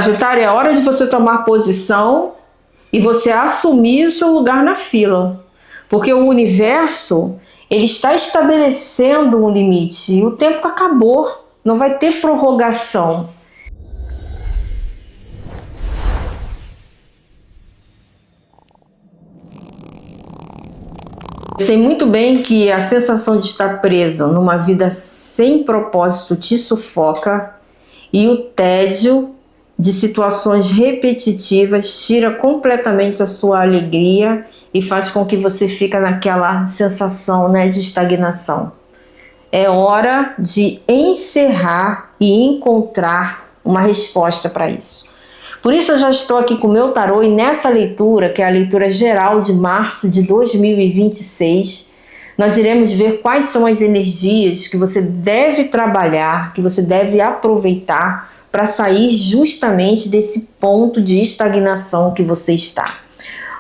Sagitário, é hora de você tomar posição e você assumir o seu lugar na fila. Porque o universo, ele está estabelecendo um limite e o tempo acabou, não vai ter prorrogação. Eu sei muito bem que a sensação de estar preso numa vida sem propósito te sufoca e o tédio de situações repetitivas tira completamente a sua alegria e faz com que você fique naquela sensação, né, de estagnação. É hora de encerrar e encontrar uma resposta para isso. Por isso eu já estou aqui com o meu tarô e nessa leitura, que é a leitura geral de março de 2026, nós iremos ver quais são as energias que você deve trabalhar, que você deve aproveitar para sair justamente desse ponto de estagnação que você está.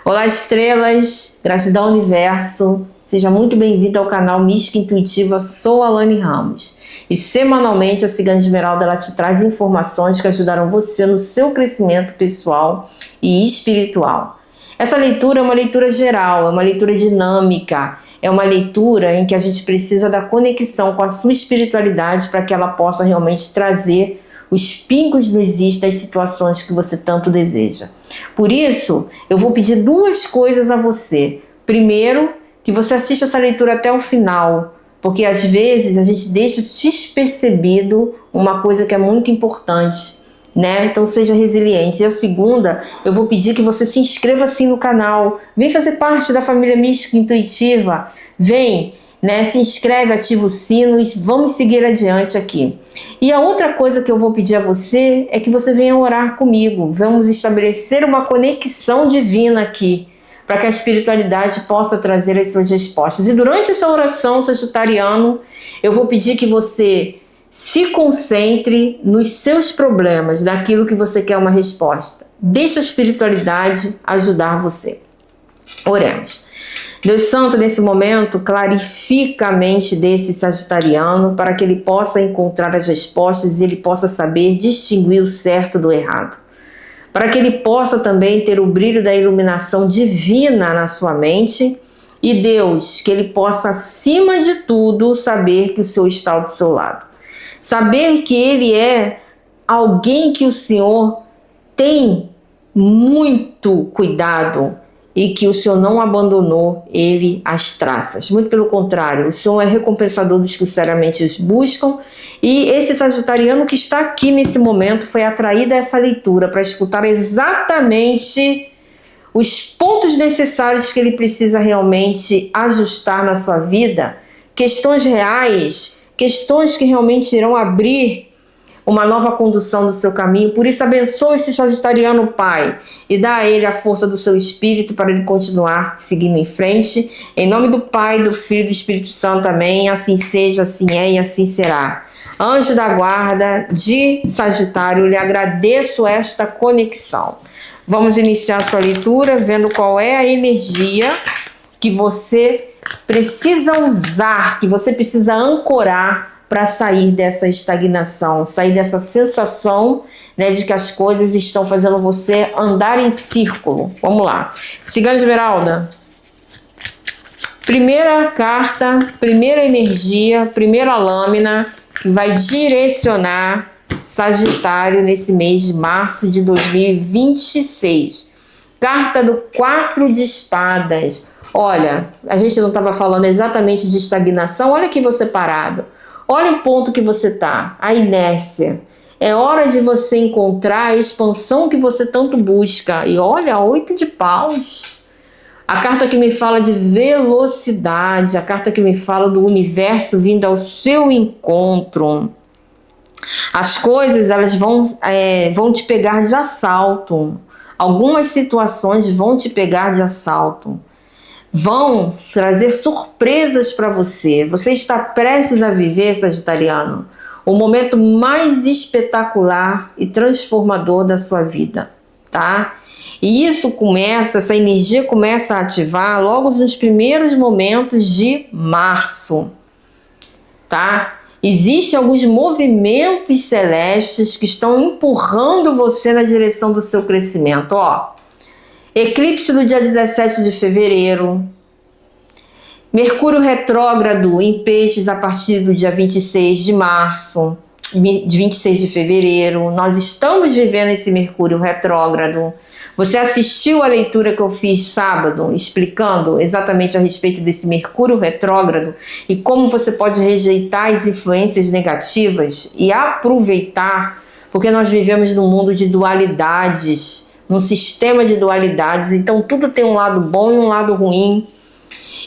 Olá, estrelas, gratidão universo, seja muito bem-vindo ao canal Mística Intuitiva, sou a Alane Ramos. E semanalmente a Cigana Esmeralda ela te traz informações que ajudarão você no seu crescimento pessoal e espiritual. Essa leitura é uma leitura geral, é uma leitura dinâmica, é uma leitura em que a gente precisa da conexão com a sua espiritualidade para que ela possa realmente trazer os pingos nos is das situações que você tanto deseja. Por isso, eu vou pedir duas coisas a você. Primeiro, que você assista essa leitura até o final, porque às vezes a gente deixa despercebido uma coisa que é muito importante, né? Então seja resiliente. E a segunda, eu vou pedir que você se inscreva assim no canal, vem fazer parte da família Mística Intuitiva, vem, né? Se inscreve, ativa o sino e vamos seguir adiante aqui. E a outra coisa que eu vou pedir a você é que você venha orar comigo. Vamos estabelecer uma conexão divina aqui, para que a espiritualidade possa trazer as suas respostas. E durante essa oração, sagitariano, eu vou pedir que você se concentre nos seus problemas, daquilo que você quer uma resposta. Deixa a espiritualidade ajudar você. Oremos. Deus Santo, nesse momento, clarifica a mente desse sagitariano para que ele possa encontrar as respostas e ele possa saber distinguir o certo do errado. Para que ele possa também ter o brilho da iluminação divina na sua mente e Deus, que ele possa, acima de tudo, saber que o Senhor está ao seu lado. Saber que ele é alguém que o Senhor tem muito cuidado e que o Senhor não abandonou ele às traças. Muito pelo contrário, o Senhor é recompensador dos que seriamente os buscam. E esse sagitariano que está aqui nesse momento foi atraído a essa leitura para escutar exatamente os pontos necessários que ele precisa realmente ajustar na sua vida, questões reais, questões que realmente irão abrir uma nova condução do seu caminho. Por isso abençoa esse sagitariano, Pai, e dá a ele a força do seu espírito para ele continuar seguindo em frente. Em nome do Pai, do Filho e do Espírito Santo, amém. Assim seja, assim é e assim será. Anjo da guarda de Sagitário, eu lhe agradeço esta conexão. Vamos iniciar a sua leitura vendo qual é a energia que você precisa usar, que você precisa ancorar para sair dessa estagnação, sair dessa sensação, né, de que as coisas estão fazendo você andar em círculo. Vamos lá. Cigana Esmeralda. Primeira carta, primeira energia, primeira lâmina que vai direcionar Sagitário nesse mês de março de 2026. Carta do 4 de espadas. Olha, a gente não estava falando exatamente de estagnação. Olha aqui você parado. Olha o ponto que você está, a inércia. É hora de você encontrar a expansão que você tanto busca. E olha, 8 de paus. A carta que me fala de velocidade, a carta que me fala do universo vindo ao seu encontro. As coisas, elas vão te pegar de assalto. Algumas situações vão te pegar de assalto. Vão trazer surpresas para você. Você está prestes a viver, sagitariano, o momento mais espetacular e transformador da sua vida, tá? E essa energia começa a ativar logo nos primeiros momentos de março, tá? Existem alguns movimentos celestes que estão empurrando você na direção do seu crescimento. Ó, eclipse do dia 17 de fevereiro, Mercúrio retrógrado em Peixes a partir do dia 26 de março, de 26 de fevereiro. Nós estamos vivendo esse Mercúrio retrógrado. Você assistiu a leitura que eu fiz sábado, explicando exatamente a respeito desse Mercúrio retrógrado e como você pode rejeitar as influências negativas e aproveitar, porque nós vivemos num mundo de dualidades, num sistema de dualidades, então tudo tem um lado bom e um lado ruim.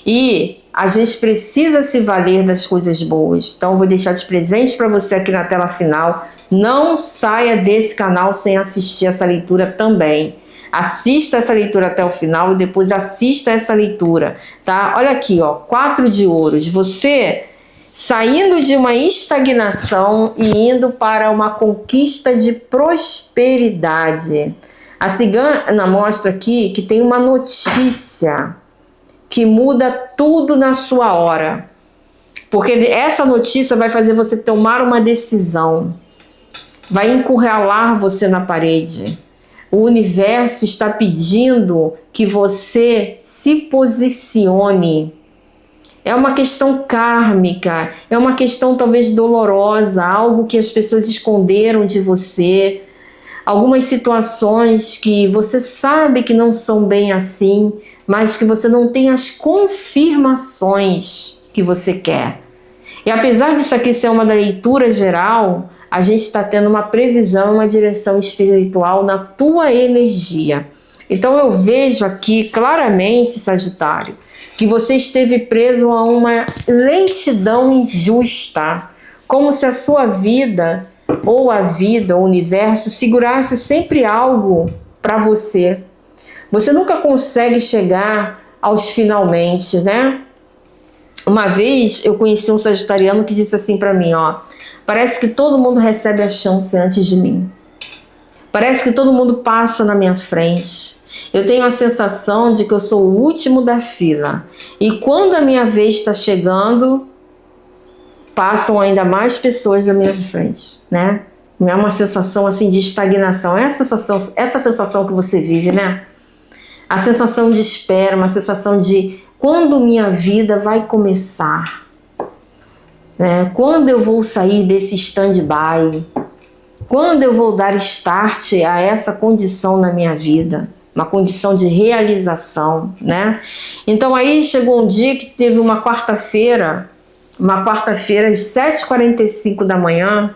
E a gente precisa se valer das coisas boas. Então eu vou deixar de presente para você aqui na tela final. Não saia desse canal sem assistir essa leitura também. Assista essa leitura até o final e depois assista essa leitura, tá? Olha aqui, ó, 4 de ouros. Você saindo de uma estagnação e indo para uma conquista de prosperidade. A cigana mostra aqui que tem uma notícia que muda tudo na sua hora. Porque essa notícia vai fazer você tomar uma decisão. Vai encurralar você na parede. O universo está pedindo que você se posicione. É uma questão kármica, é uma questão talvez dolorosa, algo que as pessoas esconderam de você. Algumas situações que você sabe que não são bem assim, mas que você não tem as confirmações que você quer. E apesar disso aqui ser uma da leitura geral, a gente está tendo uma previsão, uma direção espiritual na tua energia. Então eu vejo aqui claramente, Sagitário, que você esteve preso a uma lentidão injusta, como se a sua vida ou a vida, o universo, segurasse sempre algo para você. Você nunca consegue chegar aos finalmente, né? Uma vez eu conheci um sagitariano que disse assim para mim, ó, parece que todo mundo recebe a chance antes de mim. Parece que todo mundo passa na minha frente. Eu tenho a sensação de que eu sou o último da fila. E quando a minha vez está chegando, passam ainda mais pessoas na minha frente, né? Não é uma sensação assim de estagnação, é essa sensação que você vive, né? A sensação de espera, uma sensação de quando minha vida vai começar, né? Quando eu vou sair desse stand-by, quando eu vou dar start a essa condição na minha vida, uma condição de realização, né? Então aí chegou um dia que teve uma quarta-feira às 7h45 da manhã,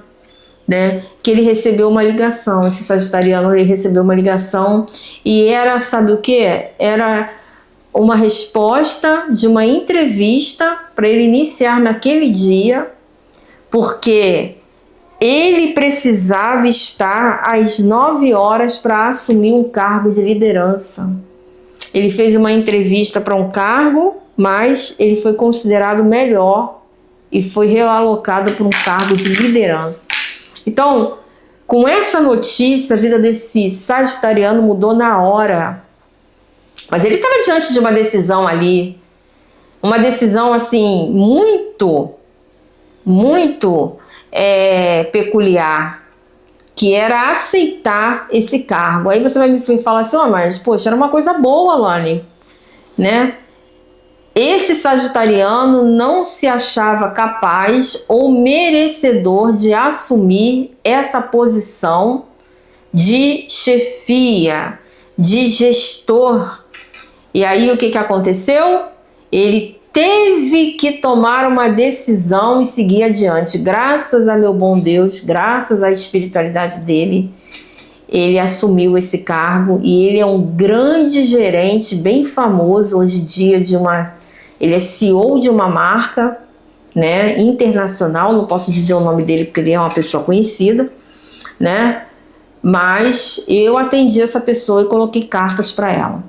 né, que ele recebeu uma ligação, esse sagitariano, ele recebeu uma ligação e era, sabe o que? Era uma resposta de uma entrevista para ele iniciar naquele dia, porque ele precisava estar às 9 horas para assumir um cargo de liderança. Ele fez uma entrevista para um cargo, mas ele foi considerado melhor e foi realocado para um cargo de liderança. Então, com essa notícia, a vida desse sagitariano mudou na hora. Mas ele estava diante de uma decisão ali, uma decisão assim, muito peculiar, que era aceitar esse cargo. Aí você vai me falar assim, mas poxa, era uma coisa boa, Lani, né? Esse sagitariano não se achava capaz ou merecedor de assumir essa posição de chefia, de gestor. E aí o que aconteceu? Ele teve que tomar uma decisão e seguir adiante. Graças a meu bom Deus, graças à espiritualidade dele, ele assumiu esse cargo e ele é um grande gerente, bem famoso hoje em dia, ele é CEO de uma marca, né, internacional. Não posso dizer o nome dele porque ele é uma pessoa conhecida, né? Mas eu atendi essa pessoa e coloquei cartas para ela,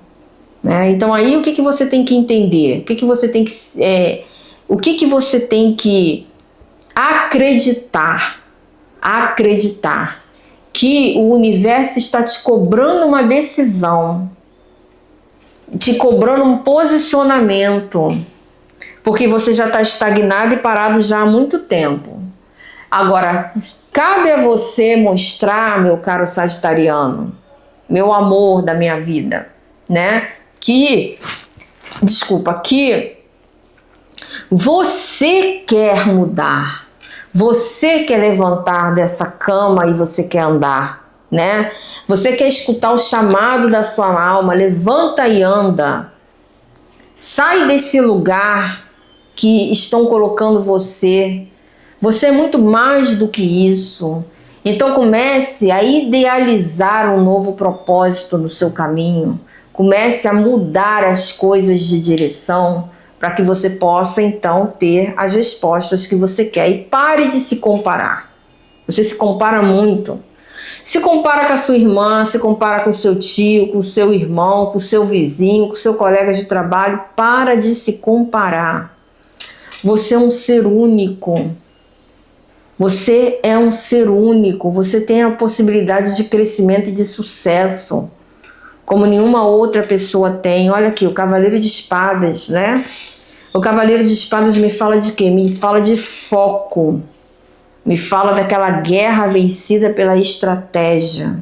né? Então aí o que você tem que entender? O que você tem que acreditar? Acreditar que o universo está te cobrando uma decisão, te cobrando um posicionamento, porque você já está estagnado e parado já há muito tempo. Agora, cabe a você mostrar, meu caro sagitariano, meu amor da minha vida, né? Que você quer mudar, você quer levantar dessa cama e você quer andar, né? Você quer escutar o chamado da sua alma, levanta e anda. Sai desse lugar que estão colocando você. Você é muito mais do que isso. Então comece a idealizar um novo propósito no seu caminho. Comece a mudar as coisas de direção para que você possa então ter as respostas que você quer. E pare de se comparar. Você se compara muito. Se compara com a sua irmã, se compara com o seu tio, com o seu irmão, com o seu vizinho, com o seu colega de trabalho. Para de se comparar. Você é um ser único. Você é um ser único. Você tem a possibilidade de crescimento e de sucesso, como nenhuma outra pessoa tem. Olha aqui, o Cavaleiro de Espadas, né? O Cavaleiro de Espadas me fala de quê? Me fala de foco. Me fala daquela guerra vencida pela estratégia.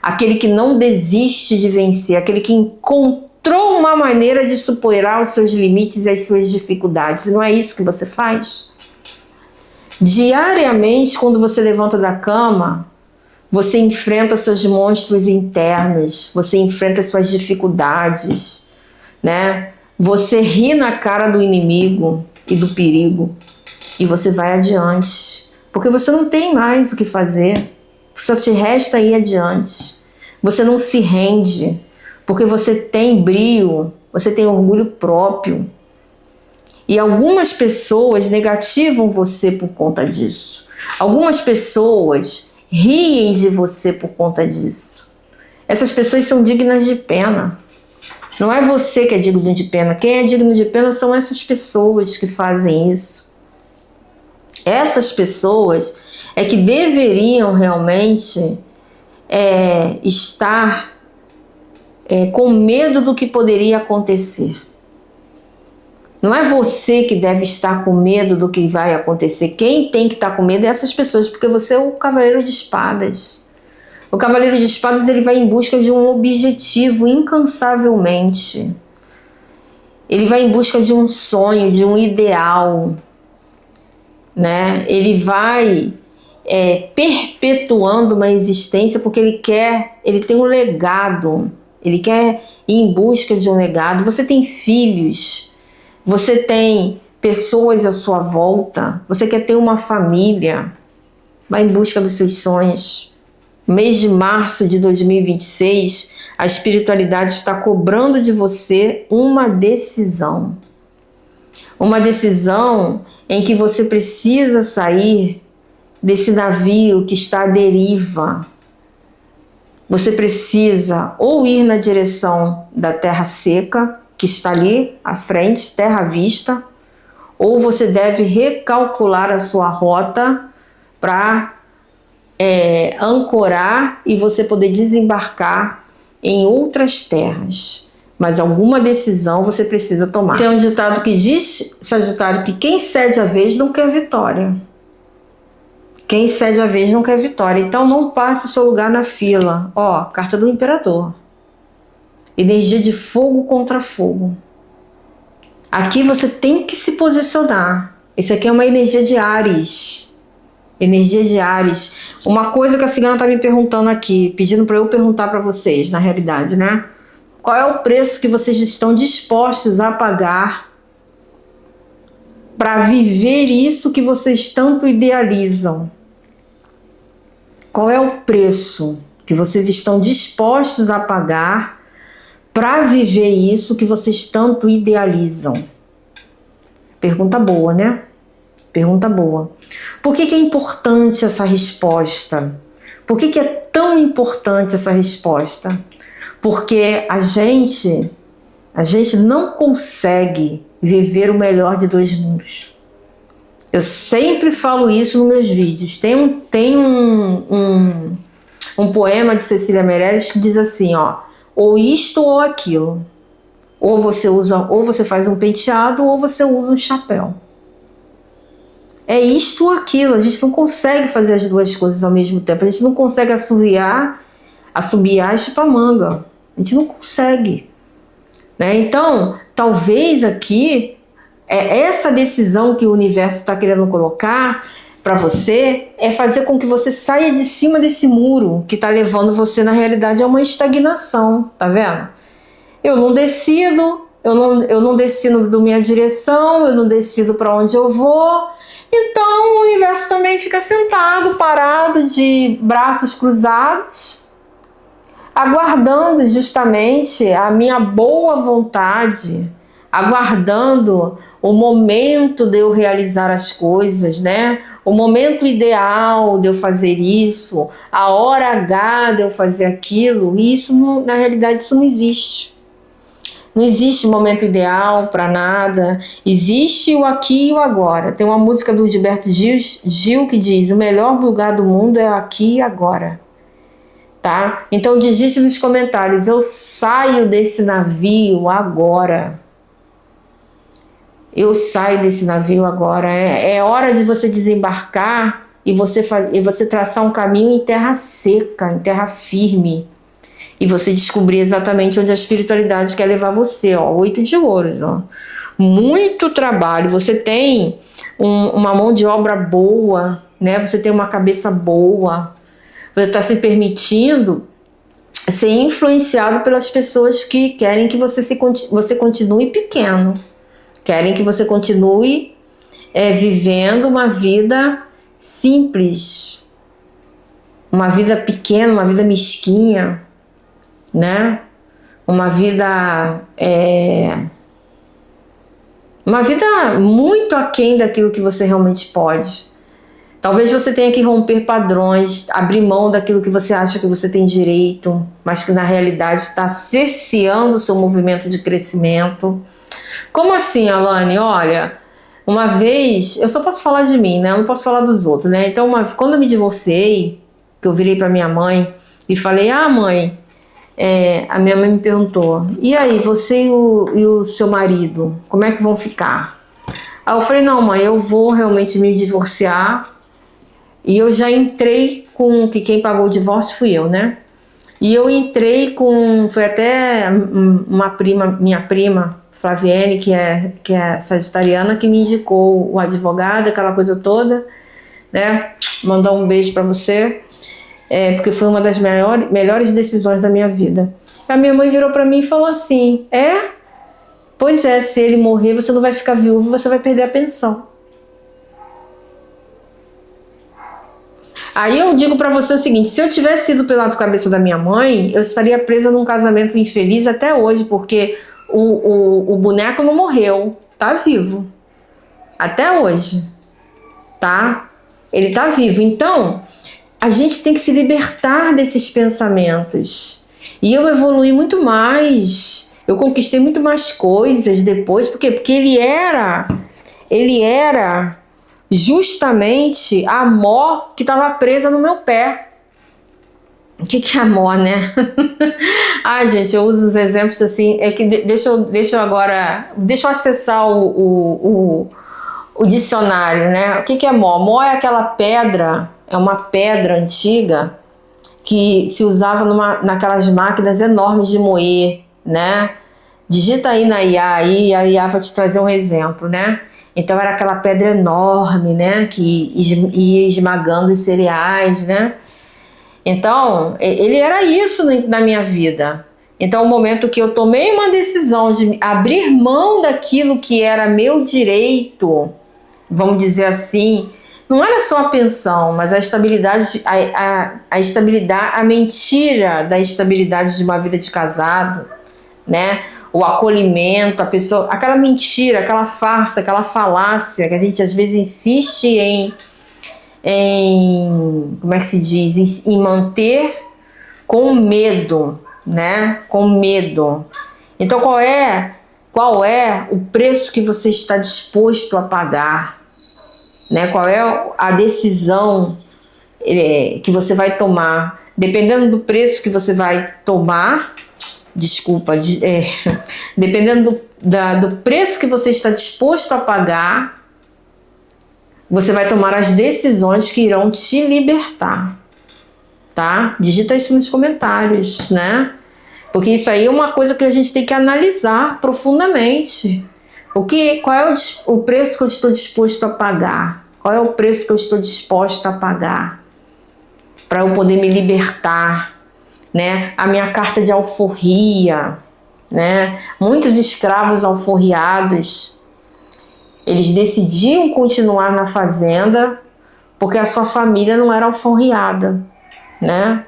Aquele que não desiste de vencer, aquele que encontrou uma maneira de superar os seus limites e as suas dificuldades. Não é isso que você faz? Diariamente, quando você levanta da cama, você enfrenta seus monstros internos, você enfrenta suas dificuldades, né? Você ri na cara do inimigo e do perigo e você vai adiante, porque você não tem mais o que fazer, só te resta ir adiante. Você não se rende, porque você tem brio, você tem orgulho próprio. E algumas pessoas negativam você por conta disso. Algumas pessoas riem de você por conta disso. Essas pessoas são dignas de pena. Não é você que é digno de pena. Quem é digno de pena são essas pessoas que fazem isso. Essas pessoas é que deveriam realmente estar com medo do que poderia acontecer. Não é você que deve estar com medo do que vai acontecer. Quem tem que estar com medo é essas pessoas, porque você é o Cavaleiro de Espadas. O Cavaleiro de Espadas, ele vai em busca de um objetivo incansavelmente. Ele vai em busca de um sonho, de um ideal, né? Ele vai perpetuando uma existência porque ele tem um legado. Ele quer ir em busca de um legado. Você tem filhos. Você tem pessoas à sua volta, você quer ter uma família, vai em busca dos seus sonhos. No mês de março de 2026, a espiritualidade está cobrando de você uma decisão. Uma decisão em que você precisa sair desse navio que está à deriva. Você precisa ou ir na direção da terra seca, que está ali à frente, terra à vista, ou você deve recalcular a sua rota para ancorar e você poder desembarcar em outras terras. Mas alguma decisão você precisa tomar. Tem um ditado que diz, Sagitário, que quem cede a vez não quer vitória. Quem cede a vez não quer vitória. Então não passe o seu lugar na fila. Ó, carta do Imperador. Energia de fogo contra fogo. Aqui você tem que se posicionar. Isso aqui é uma energia de Áries. Energia de Áries. Uma coisa que a cigana está me perguntando aqui, pedindo para eu perguntar para vocês, na realidade, né? Qual é o preço que vocês estão dispostos a pagar para viver isso que vocês tanto idealizam? Qual é o preço que vocês estão dispostos a pagar para viver isso que vocês tanto idealizam? Pergunta boa, né? Pergunta boa. Por que é importante essa resposta? Por que é tão importante essa resposta? Porque a gente não consegue viver o melhor de dois mundos. Eu sempre falo isso nos meus vídeos. Tem um poema de Cecília Meirelles que diz assim, ó, ou isto ou aquilo. Ou você faz um penteado ou você usa um chapéu. é isto ou aquilo. A gente não consegue fazer as duas coisas ao mesmo tempo. A gente não consegue assobiar e chupar manga. A gente não consegue, né? Então, talvez aqui, essa decisão que o universo está querendo colocar para você é fazer com que você saia de cima desse muro que está levando você, na realidade, a uma estagnação, tá vendo? Eu não decido, eu não decido da minha direção, eu não decido para onde eu vou. Então o universo também fica sentado, parado, de braços cruzados, aguardando justamente a minha boa vontade, aguardando o momento de eu realizar as coisas, né? O momento ideal de eu fazer isso, a hora H de eu fazer aquilo. E isso, na realidade, isso não existe. Não existe momento ideal para nada. Existe o aqui e o agora. Tem uma música do Gilberto Gil que diz: o melhor lugar do mundo é aqui e agora. Tá? Então digite nos comentários: eu saio desse navio agora. Eu saio desse navio agora. É hora de você desembarcar e você traçar um caminho em terra seca, em terra firme. E você descobrir exatamente onde a espiritualidade quer levar você. Ó, 8 de ouros. Ó. Muito trabalho. Você tem uma mão de obra boa, né? Você tem uma cabeça boa. Você está se permitindo ser influenciado pelas pessoas que querem que você continue pequeno. Querem que você continue vivendo uma vida simples, uma vida pequena, uma vida mesquinha, né? Uma vida muito aquém daquilo que você realmente pode. Talvez você tenha que romper padrões, abrir mão daquilo que você acha que você tem direito, mas que na realidade está cerceando o seu movimento de crescimento. Como assim, Alane? Olha, uma vez, eu só posso falar de mim, né? Eu não posso falar dos outros, né? Então, quando eu me divorciei, que eu virei para minha mãe e falei: ah, mãe, a minha mãe me perguntou: e aí, você e o seu marido, como é que vão ficar? Aí eu falei: não, mãe, eu vou realmente me divorciar. E eu já entrei com que quem pagou o divórcio fui eu, né? E eu entrei foi até minha prima, Flaviane, que é sagitariana, que me indicou o advogado, aquela coisa toda, né? Mandar um beijo para você, porque foi uma das melhores decisões da minha vida. A minha mãe virou para mim e falou assim: pois é, se ele morrer, você não vai ficar viúvo, você vai perder a pensão. Aí eu digo pra você o seguinte: se eu tivesse ido pela cabeça da minha mãe, eu estaria presa num casamento infeliz até hoje, porque o boneco não morreu, tá vivo. Até hoje, tá? Ele tá vivo. Então, a gente tem que se libertar desses pensamentos. E eu evoluí muito mais. Eu conquistei muito mais coisas depois. Por quê? Porque ele era justamente a mó que estava presa no meu pé. O que é amor, né? Ai, gente, eu uso os exemplos assim. É que deixa eu acessar o dicionário, né? O que é mó? Mó é aquela pedra, é uma pedra antiga que se usava naquelas máquinas enormes de moer, né? Digita aí na IA, aí a IA vai te trazer um exemplo, né? Então era aquela pedra enorme, né? Que ia esmagando os cereais, né? Então, ele era isso na minha vida. Então, o momento que eu tomei uma decisão de abrir mão daquilo que era meu direito, vamos dizer assim, não era só a pensão, mas a estabilidade, a mentira da estabilidade de uma vida de casado, né? O acolhimento, a pessoa, aquela mentira, aquela farsa, aquela falácia que a gente às vezes insiste em como é que se diz? Em manter com medo, né? Com medo. Então qual é o preço que você está disposto a pagar? Né? Qual é a decisão que você vai tomar? Dependendo do preço que você vai tomar, dependendo do preço que você está disposto a pagar, você vai tomar as decisões que irão te libertar, tá? Digita isso nos comentários, né? Porque isso aí é uma coisa que a gente tem que analisar profundamente. Qual é o preço que eu estou disposto a pagar? Qual é o preço que eu estou disposta a pagar para eu poder me libertar, né? A minha carta de alforria, né? Muitos escravos alforriados, eles decidiam continuar na fazenda porque a sua família não era alforriada, né?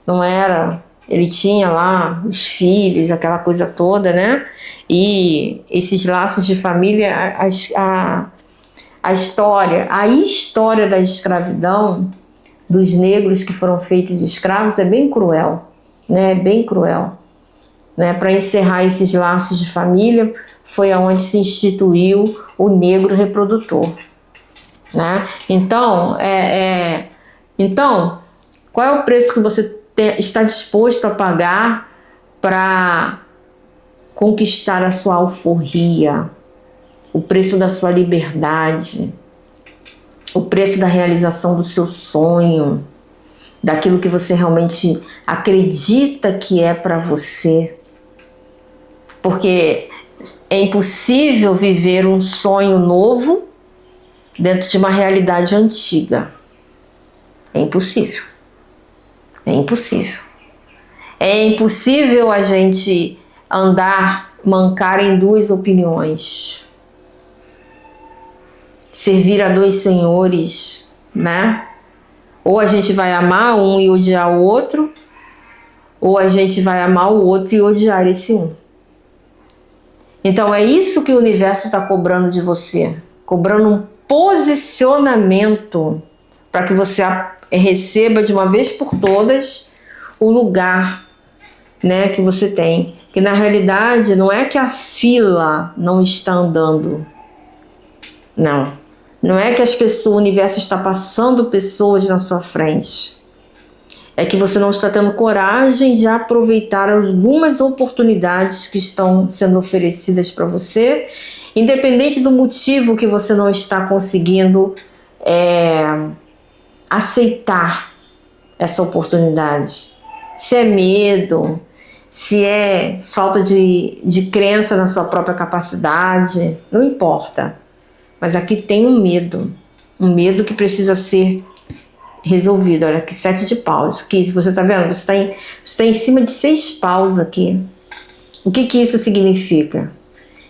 Não era. Ele tinha lá os filhos, aquela coisa toda, né? E esses laços de família, a história da escravidão dos negros que foram feitos escravos é bem cruel, né? Bem cruel, né? Para encerrar esses laços de família, foi aonde se instituiu o negro reprodutor, né? Então, qual é o preço que você está disposto a pagar para conquistar a sua alforria, o preço da sua liberdade, o preço da realização do seu sonho, daquilo que você realmente acredita que é para você? Porque é impossível viver um sonho novo dentro de uma realidade antiga. É impossível. É impossível. É impossível a gente mancar em duas opiniões. Servir a dois senhores, né? Ou a gente vai amar um e odiar o outro, ou a gente vai amar o outro e odiar esse um. Então é isso que o universo está cobrando de você, cobrando um posicionamento para que você receba de uma vez por todas o lugar, né, que você tem. Que na realidade não é que a fila não está andando, não é que o universo está passando pessoas na sua frente. É que você não está tendo coragem de aproveitar algumas oportunidades que estão sendo oferecidas para você, independente do motivo que você não está conseguindo aceitar essa oportunidade. Se é medo, se é falta de crença na sua própria capacidade, não importa. Mas aqui tem um medo que precisa ser resolvido. Olha aqui, 7 de paus. Aqui, você está vendo? Você está em cima de 6 paus aqui. O que isso significa?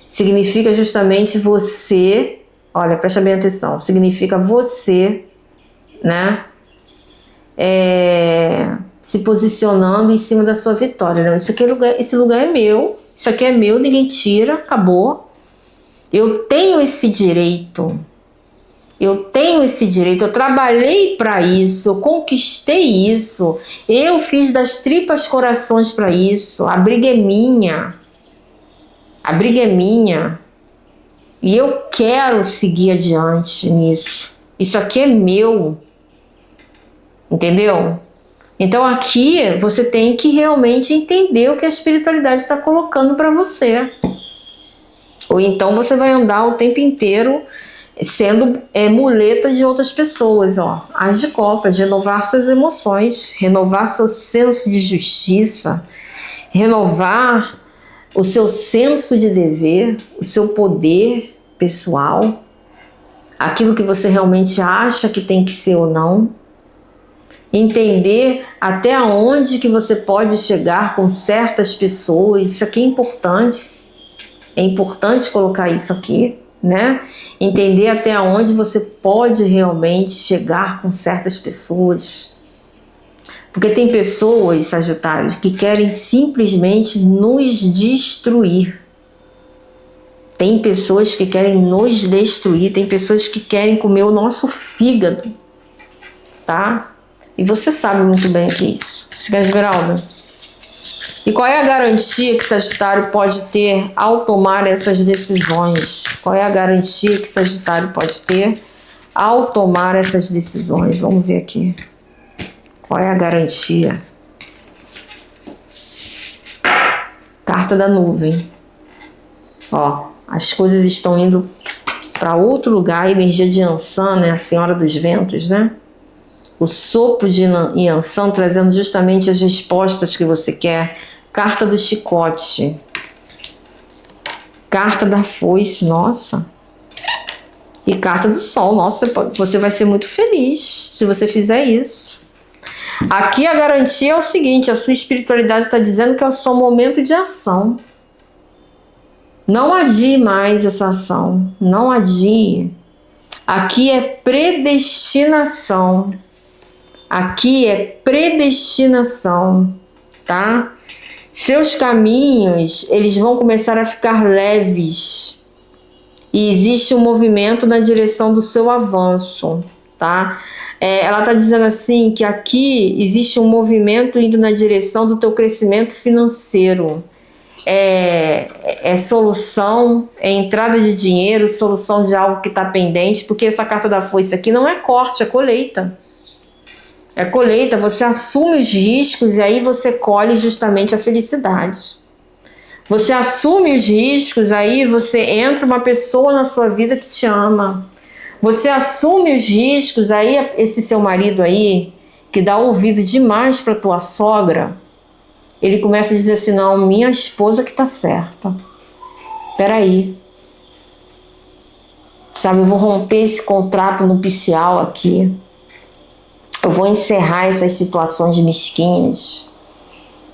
Significa justamente você, olha, presta bem atenção, significa você, né, se posicionando em cima da sua vitória. Não, esse lugar é meu, isso aqui é meu, ninguém tira, acabou. Eu tenho esse direito. Eu trabalhei para isso, eu conquistei isso, eu fiz das tripas corações para isso, a briga é minha, e eu quero seguir adiante nisso, isso aqui é meu, entendeu? Então aqui você tem que realmente entender o que a espiritualidade está colocando para você, ou então você vai andar o tempo inteiro sendo muleta de outras pessoas, ó. As de copas, renovar suas emoções, renovar seu senso de justiça, renovar o seu senso de dever, o seu poder pessoal, aquilo que você realmente acha que tem que ser ou não, entender até onde que você pode chegar com certas pessoas. Isso aqui é importante colocar isso aqui, né? Entender até onde você pode realmente chegar com certas pessoas. Porque tem pessoas, Sagitários, que querem simplesmente nos destruir. Tem pessoas que querem nos destruir, tem pessoas que querem comer o nosso fígado, tá? E você sabe muito bem o que é isso. Esmeralda. E qual é a garantia que Sagitário pode ter ao tomar essas decisões? Qual é a garantia que Sagitário pode ter ao tomar essas decisões? Vamos ver aqui. Qual é a garantia? Carta da nuvem. Ó, as coisas estão indo para outro lugar. A energia de Yansan, né? A Senhora dos Ventos, né? O sopro de Yansan trazendo justamente as respostas que você quer. Carta do chicote. Carta da foice, nossa. E carta do sol, nossa, você vai ser muito feliz se você fizer isso. Aqui a garantia é o seguinte, a sua espiritualidade está dizendo que é o seu momento de ação. Não adie mais essa ação, não adie. Aqui é predestinação. Aqui é predestinação, tá? Seus caminhos, eles vão começar a ficar leves. E existe um movimento na direção do seu avanço, tá? Ela está dizendo assim que aqui existe um movimento indo na direção do teu crescimento financeiro. É solução, é entrada de dinheiro, solução de algo que está pendente, porque essa carta da foice aqui não é corte, é colheita. É colheita, você assume os riscos e aí você colhe justamente a felicidade. Você assume os riscos, aí você entra uma pessoa na sua vida que te ama. Você assume os riscos, aí esse seu marido aí, que dá ouvido demais para tua sogra, ele começa a dizer assim, não, minha esposa que tá certa. Peraí. Sabe, eu vou romper esse contrato nupcial aqui. Eu vou encerrar essas situações mesquinhas.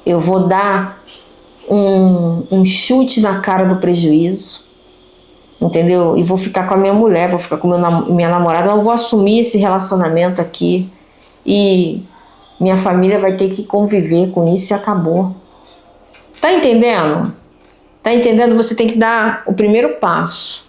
Eu vou dar um chute na cara do prejuízo, entendeu? E vou ficar com a minha mulher, vou ficar com minha namorada, eu vou assumir esse relacionamento aqui e minha família vai ter que conviver com isso e acabou. Tá entendendo? Tá entendendo? Você tem que dar o primeiro passo.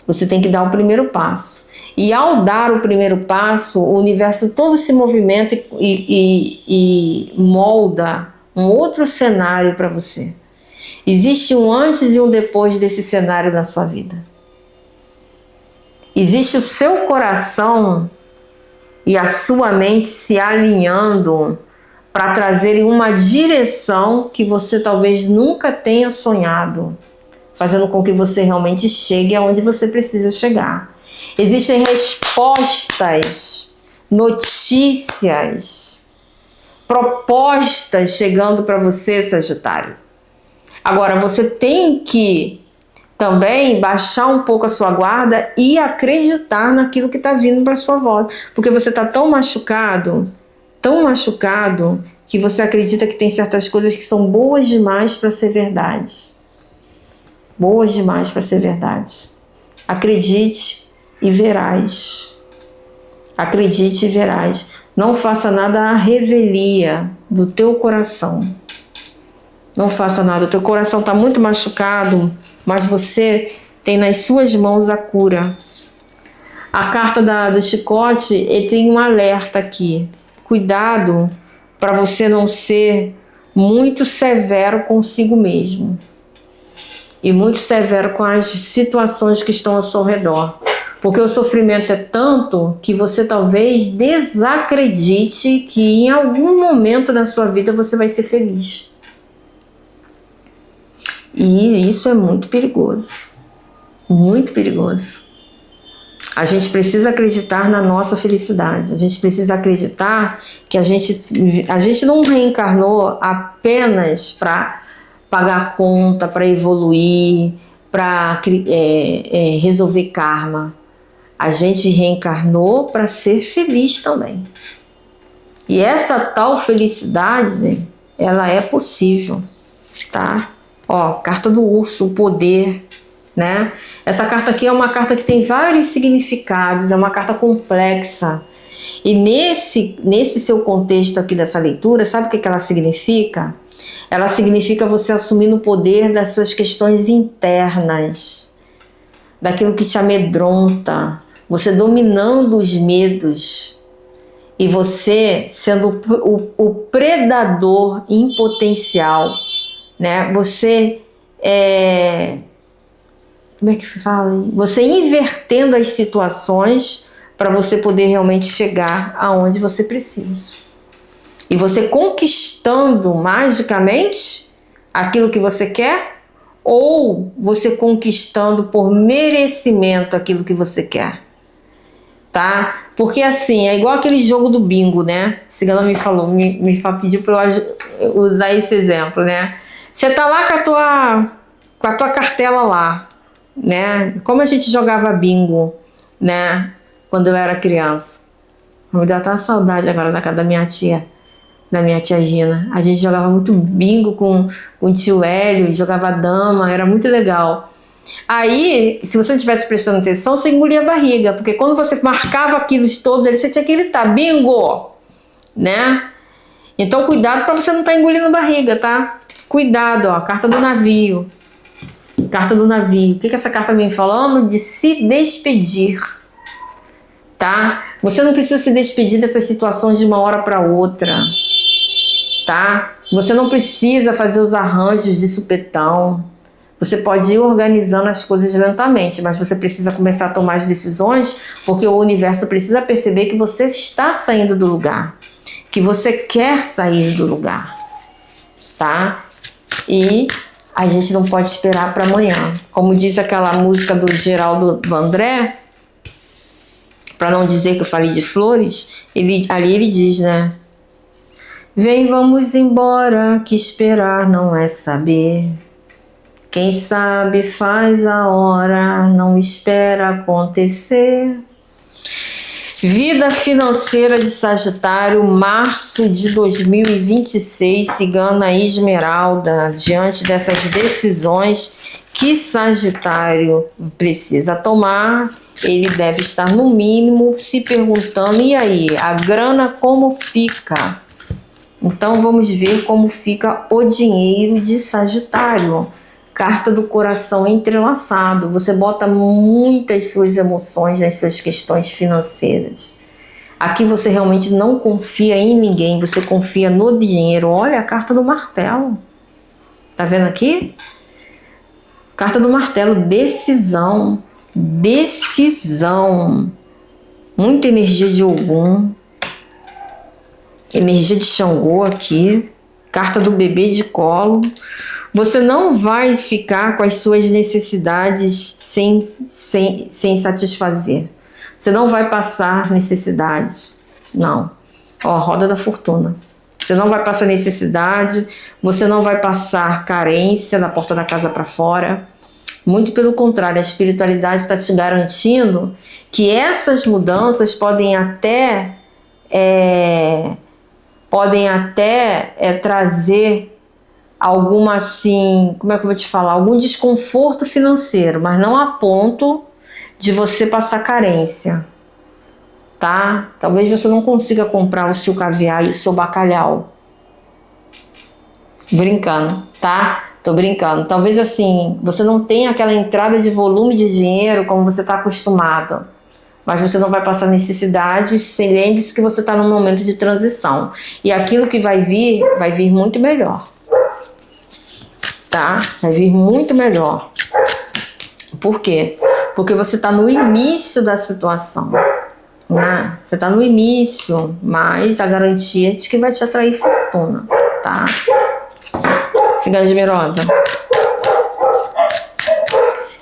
Você tem que dar o primeiro passo. E ao dar o primeiro passo, o universo todo se movimenta e molda um outro cenário para você. Existe um antes e um depois desse cenário na sua vida. Existe o seu coração e a sua mente se alinhando para trazerem uma direção que você talvez nunca tenha sonhado, fazendo com que você realmente chegue aonde você precisa chegar. Existem respostas, notícias, propostas chegando para você, Sagitário. Agora, você tem que também baixar um pouco a sua guarda e acreditar naquilo que está vindo para sua volta. Porque você está tão machucado, que você acredita que tem certas coisas que são boas demais para ser verdade. Boas demais para ser verdade. Acredite e verás. Acredite e verás. Não faça nada à revelia do teu coração. Não faça nada. O teu coração está muito machucado, mas você tem nas suas mãos a cura. A carta do chicote, ele tem um alerta aqui. Cuidado para você não ser muito severo consigo mesmo. E muito severo com as situações que estão ao seu redor. Porque o sofrimento é tanto que você talvez desacredite que em algum momento da sua vida você vai ser feliz. E isso é muito perigoso. Muito perigoso. A gente precisa acreditar na nossa felicidade. A gente precisa acreditar que a gente não reencarnou apenas para pagar conta, para evoluir, para resolver karma. A gente reencarnou para ser feliz também. E essa tal felicidade, ela é possível, tá? Ó, carta do urso, o poder, né? Essa carta aqui é uma carta que tem vários significados, é uma carta complexa. E nesse seu contexto aqui dessa leitura, sabe o que ela significa? Ela significa você assumindo o poder das suas questões internas, daquilo que te amedronta, você dominando os medos e você sendo o predador em potencial, né? Você como é que se fala? Você invertendo as situações para você poder realmente chegar aonde você precisa. E você conquistando magicamente aquilo que você quer, ou você conquistando por merecimento aquilo que você quer, tá? Porque assim, é igual aquele jogo do bingo, né? A cigana me falou, pediu para eu usar esse exemplo, né? Você tá lá com a tua cartela lá, né? Como a gente jogava bingo, né? Quando eu era criança. Me deu até uma saudade agora da casa da minha tia Gina. A gente jogava muito bingo com o tio Hélio, jogava dama, era muito legal. Aí, se você não estivesse prestando atenção, você engolia a barriga, porque quando você marcava aqueles todos, você tinha que gritar, bingo, né? Então, cuidado para você não estar engolindo barriga, tá? Cuidado, ó, carta do navio. Carta do navio. O que essa carta vem falando? De se despedir, tá? Você não precisa se despedir dessas situações de uma hora para outra, tá? Você não precisa fazer os arranjos de supetão. Você pode ir organizando as coisas lentamente, mas você precisa começar a tomar as decisões, porque o universo precisa perceber que você está saindo do lugar, que você quer sair do lugar, tá? E a gente não pode esperar para amanhã. Como diz aquela música do Geraldo Vandré, para não dizer que eu falei de flores, ali ele diz, né? Vem, vamos embora, que esperar não é saber. Quem sabe faz a hora, não espera acontecer. Vida financeira de Sagitário, março de 2026, cigana Esmeralda. Diante dessas decisões que Sagitário precisa tomar, ele deve estar no mínimo se perguntando, e aí, a grana como fica? Então vamos ver como fica o dinheiro de Sagitário. Carta do coração entrelaçado. Você bota muitas suas emoções nas suas questões financeiras. Aqui você realmente não confia em ninguém, você confia no dinheiro. Olha a carta do martelo. Tá vendo aqui? Carta do martelo, decisão. Decisão. Muita energia de Ogum. Energia de Xangô aqui. Carta do bebê de colo. Você não vai ficar com as suas necessidades sem satisfazer. Você não vai passar necessidade. Não. Ó, roda da fortuna. Você não vai passar necessidade, você não vai passar carência da porta da casa para fora. Muito pelo contrário, a espiritualidade está te garantindo que essas mudanças podem até trazer alguma, assim, como é que eu vou te falar? Algum desconforto financeiro, mas não a ponto de você passar carência, tá? Talvez você não consiga comprar o seu caviar e o seu bacalhau. Brincando, tá? Tô brincando. Talvez, assim, você não tenha aquela entrada de volume de dinheiro como você está acostumado, mas você não vai passar necessidade. Lembre-se que você está num momento de transição. E aquilo que vai vir muito melhor. Tá? Vai vir muito melhor. Por quê? Porque você está no início da situação, né? Você está no início, mas a garantia é de que vai te atrair fortuna, tá? Cigana Esmeralda.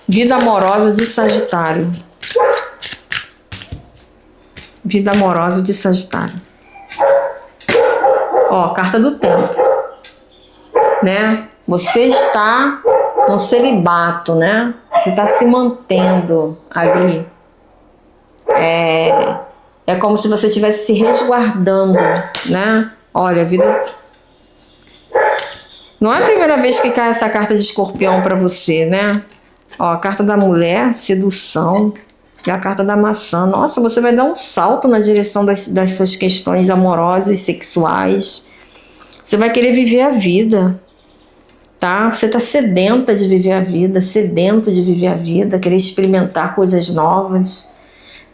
Vida amorosa de Sagitário. Vida amorosa de Sagitário. Ó, carta do tempo, né? Você está no celibato, né? Você está se mantendo ali. É como se você estivesse se resguardando, né? Olha, a vida... Não é a primeira vez que cai essa carta de Escorpião para você, né? Ó, a carta da mulher, sedução. E a carta da maçã. Nossa, você vai dar um salto na direção das suas questões amorosas, sexuais. Você vai querer viver a vida. Tá? Você está sedenta de viver a vida, sedento de viver a vida, querer experimentar coisas novas,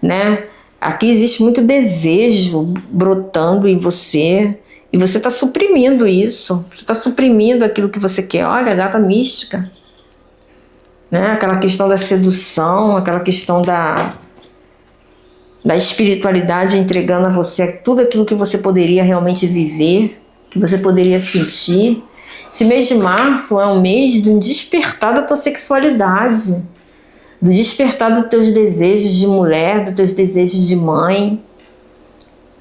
né? Aqui existe muito desejo brotando em você e você está suprimindo isso, você está suprimindo aquilo que você quer. Olha, a gata mística, né? Aquela questão da sedução, aquela questão da espiritualidade entregando a você tudo aquilo que você poderia realmente viver, que você poderia sentir. Esse mês de março é um mês do despertar da tua sexualidade, do despertar dos teus desejos de mulher, dos teus desejos de mãe,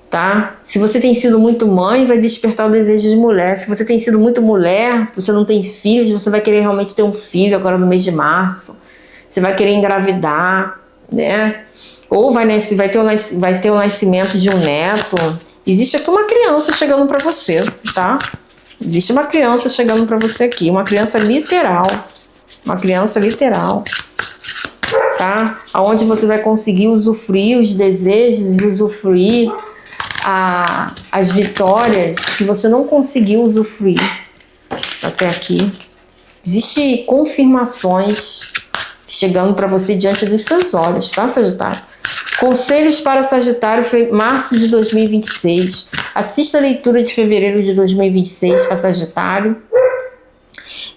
tá? Se você tem sido muito mãe, vai despertar o desejo de mulher. Se você tem sido muito mulher, se você não tem filhos, você vai querer realmente ter um filho agora no mês de março. Você vai querer engravidar, né? Ou vai ter o nascimento de um neto. Existe aqui uma criança chegando para você, tá? Existe uma criança chegando para você aqui, uma criança literal. Uma criança literal, tá? Onde você vai conseguir usufruir os desejos e usufruir as vitórias que você não conseguiu usufruir até aqui. Existem confirmações chegando para você diante dos seus olhos, tá, Sagitário? Conselhos para Sagitário, março de 2026. Assista a leitura de fevereiro de 2026 para Sagitário.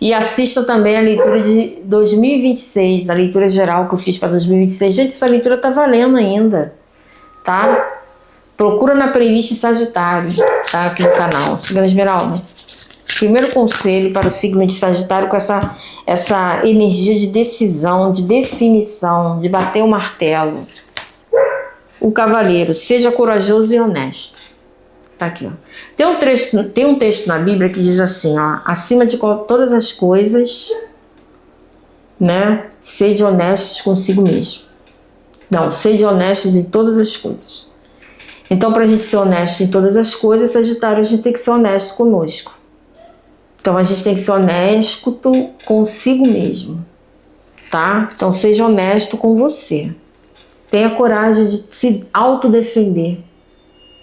E assista também a leitura de 2026, a leitura geral que eu fiz para 2026. Gente, essa leitura tá valendo ainda, tá? Procura na playlist Sagitário, tá? Aqui no canal. Signo Esmeralda. Primeiro conselho para o signo de Sagitário com essa energia de decisão, de definição, de bater o martelo. O Cavaleiro, seja corajoso e honesto. Tá aqui, ó. Tem um texto na Bíblia que diz assim, ó, acima de todas as coisas, né, sede honestos consigo mesmo. Não, sede honestos em todas as coisas. Então, para a gente ser honesto em todas as coisas, Sagitário, a gente tem que ser honesto conosco. Então, a gente tem que ser honesto consigo mesmo, tá? Então, seja honesto com você. Tenha coragem de se autodefender.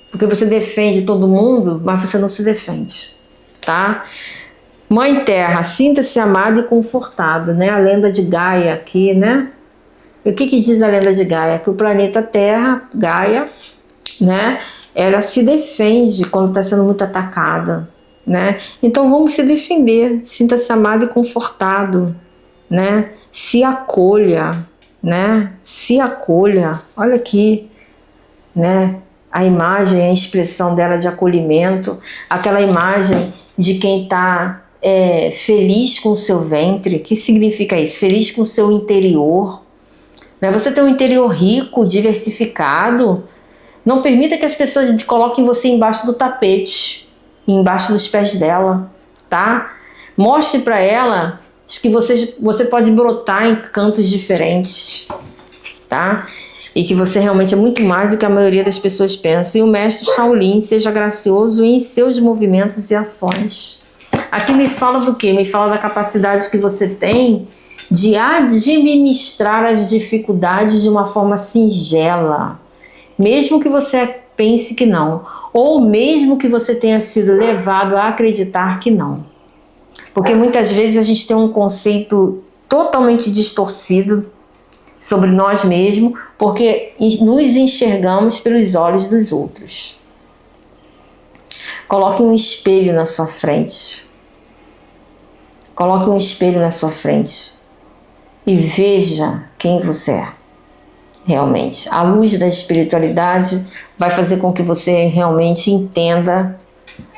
Porque você defende todo mundo, mas você não se defende, tá? Mãe Terra, sinta-se amada e confortada, né? A lenda de Gaia aqui, né? E o que diz a lenda de Gaia? Que o planeta Terra, Gaia, né? Ela se defende quando está sendo muito atacada, né? Então vamos se defender, sinta-se amado e confortado, né? Se acolha, né? Se acolha, olha aqui, né? A imagem, a expressão dela de acolhimento, aquela imagem de quem está feliz com o seu ventre. Que significa isso? Feliz com o seu interior, né? Você tem um interior rico, diversificado. Não permita que as pessoas coloquem você embaixo do tapete, embaixo dos pés dela, tá? Mostre para ela que você pode brotar em cantos diferentes, tá? E que você realmente é muito mais do que a maioria das pessoas pensa. E o mestre Shaolin, seja gracioso em seus movimentos e ações. Aqui me fala do quê? Me fala da capacidade que você tem de administrar as dificuldades de uma forma singela. Mesmo que você pense que não. Ou mesmo que você tenha sido levado a acreditar que não. Porque muitas vezes a gente tem um conceito totalmente distorcido sobre nós mesmos, porque nos enxergamos pelos olhos dos outros. Coloque um espelho na sua frente. Coloque um espelho na sua frente e veja quem você é. Realmente, a luz da espiritualidade vai fazer com que você realmente entenda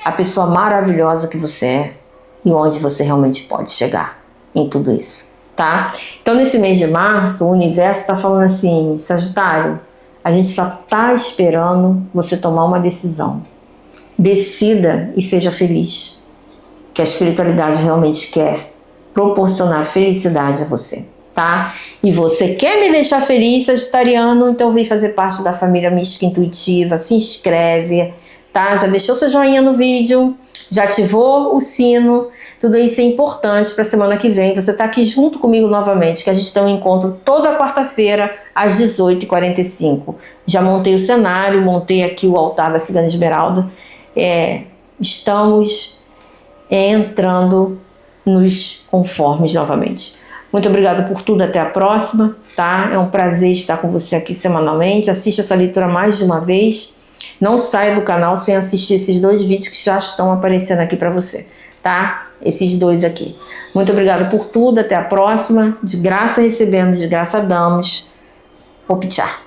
a pessoa maravilhosa que você é e onde você realmente pode chegar em tudo isso. Tá? Então, nesse mês de março, o universo está falando assim, Sagitário, a gente só está esperando você tomar uma decisão. Decida e seja feliz. Que a espiritualidade realmente quer proporcionar felicidade a você, tá? E você quer me deixar feliz, Sagitariano? Então vem fazer parte da família Mística Intuitiva, se inscreve, tá? Já deixou seu joinha no vídeo? Já ativou o sino? Tudo isso é importante para a semana que vem. Você está aqui junto comigo novamente, que a gente tem um encontro toda quarta-feira às 18h45. Já montei o cenário, montei aqui o altar da Cigana Esmeralda. Estamos entrando nos conformes novamente. Muito obrigada por tudo, até a próxima, tá? É um prazer estar com você aqui semanalmente. Assista essa leitura mais de uma vez. Não saia do canal sem assistir esses 2 vídeos que já estão aparecendo aqui para você, tá? Esses 2 aqui. Muito obrigada por tudo, até a próxima. De graça recebemos, de graça damos. Optchar.